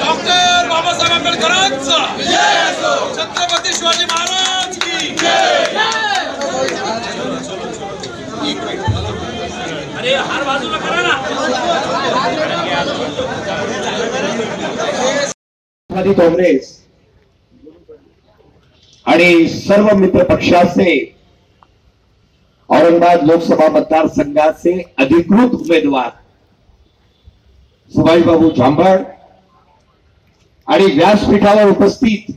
Doctor Babasaheb आंबेडकरांचा छत्रपती शिवाजी महाराज की अरे हार बाजूला करा ना। काँग्रेस आणि सर्व मित्र पक्षाचे औरंगाबाद लोकसभा मतदारसंघाचे अधिकृत उमेदवार सुभाषबाबू झांबड आणि व्यासपीठावर उपस्थित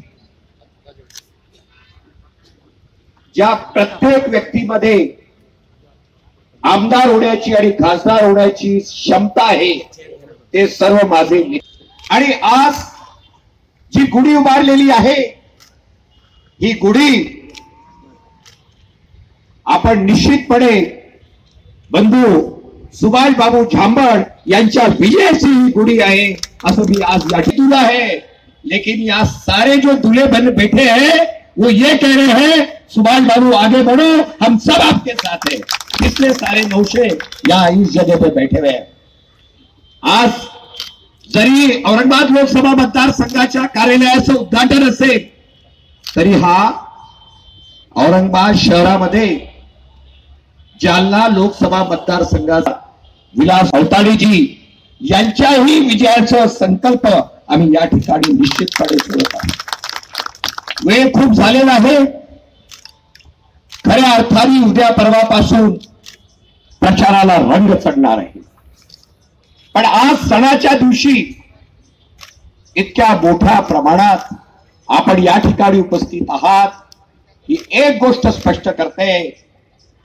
ज्या प्रत्येक व्यक्तीमध्ये आमदार होण्याची आणि खासदार होण्याची क्षमता आहे ते सर्व माझे आणि आज जी गुढी उभारलेली आहे ही गुढी आपण निश्चितपणे बंधू सुभाषबाबू झांबड यांच्या विजयाची ही गुढी आहे असं भी आज तुला है। लेकिन यहाँ सारे जो दूल्हे बन बैठे हैं वो ये कह रहे हैं सुभाष बाबू आगे बढ़ो, हम सब आपके साथ हैं, इसलिए सारे नौशे यहाँ इस जगह पे बैठे हुए हैं। आज जरी औरंगाबाद लोकसभा मतदारसंघाच्या कार्यालयाचं उद्घाटन असेल तरी हा औरंगाबाद शहरामध्ये जालना लोकसभा मतदारसंघाचा विलास अवताडेजी यांच्याही विजयाचा संकल्प आम्ही या ठिकाणी निश्चितपणे करत आहोत। वेळ खूप झालेला आहे, खऱ्या अर्थाने उद्या परवापासून प्रचाराला रंग चढणार आहे, पण आज सणाच्या दिवशी इतक्या मोठ्या प्रमाणात आपण या ठिकाणी उपस्थित आहात ही एक गोष्ट स्पष्ट करते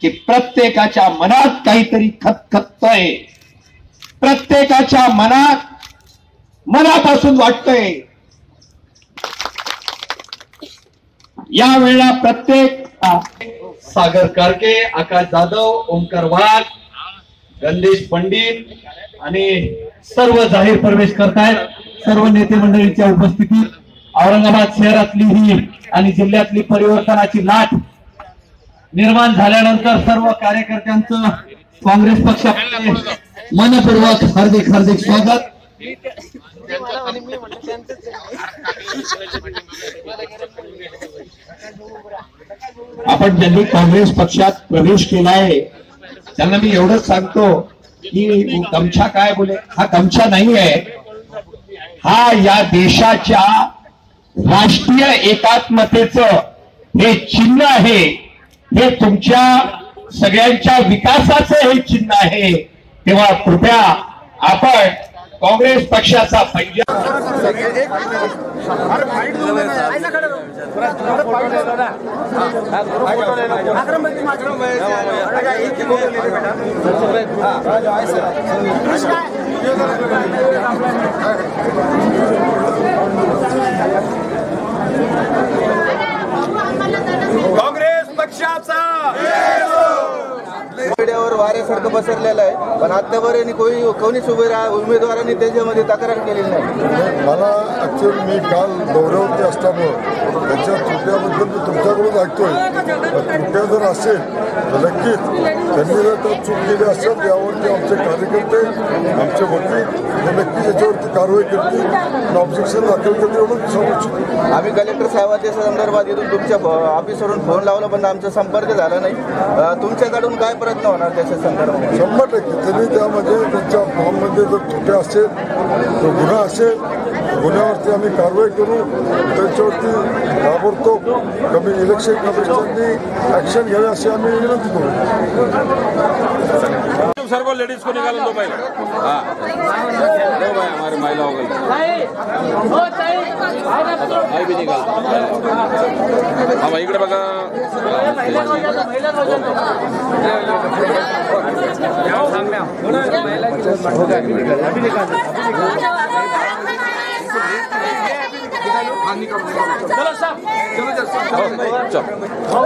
की प्रत्येकाच्या मनात काहीतरी खतखततंय, प्रत्येकाच्या मनापासून वाटतंय या वेळेला प्रत्येक सागर कारके, आकाश जाधव, ओमकार वाघ, गणेश पंडित आणि सर्व जाहीर प्रवेश करतायत। सर्व नेते मंडळीच्या उपस्थितीत औरंगाबाद शहरातली ही आणि जिल्ह्यातली परिवर्तनाची लाट निर्माण झाल्यानंतर सर्व कार्यकर्त्यांचं काँग्रेस पक्षाचे मनपूर्वक हार्दिक हार्दिक स्वागत। आपण ज्यांनी काँग्रेस पक्षात प्रवेश केलाय त्यांना मी एवढंच सांगतो की गमछा काय बोले, हा गमछा नाही आहे, हा या देशाच्या राष्ट्रीय एकात्मतेचं हे चिन्ह आहे, हे तुमच्या सगळ्यांच्या विकासाचं हे चिन्ह आहे। तेव्हा कृपया आपण काँग्रेस पक्षाचा पंजा काँग्रेस पक्षाचा मीडियावर वाऱ्यासारखं पसरलेलं आहे, पण आतापर्यंत कोणीच उमेदवारांनी त्याच्यामध्ये तक्रार केलेली नाही। मला ऍक्च्युअली मी काल दौऱ्यावरती असल्यामुळं त्याच्या त्रुट्याबद्दल मी तुमच्याकडून ऐकतोय। त्रुट्या जर असेल तर नक्कीच त्यांनी जर तर चूक केली असेल यावरती आमचे कार्यकर्ते, आमचे वकील हे नक्कीच याच्यावरती कारवाई करतील आणि ऑब्जेक्शन दाखल करतील एवढं सांगू इच्छितो। आम्ही कलेक्टर साहेबांच्या संदर्भात इथून तुमच्या ऑफिसवरून फोन लावला पण आमचा संपर्क झाला नाही। तुमच्याकडून काय प्रयत्न होणार त्याच्या संदर्भात? 100% त्यांनी त्यामध्ये त्यांच्या फॉर्ममध्ये जर त्रुटी असेल, तो गुन्हा असेल, गुन्ह्यावरती आम्ही कारवाई करू, त्यांच्यावरती ताबडतोब कमी इलेक्शन कमिशननी ऍक्शन घ्यावी अशी आम्ही विनंती करू। सर्व लेडीज को निकाल दो भाई। हाँ दो भाई हमारी महिला हो गई भाई भी निकाल। हाँ भाई इकडे बघा चलो साहब चलो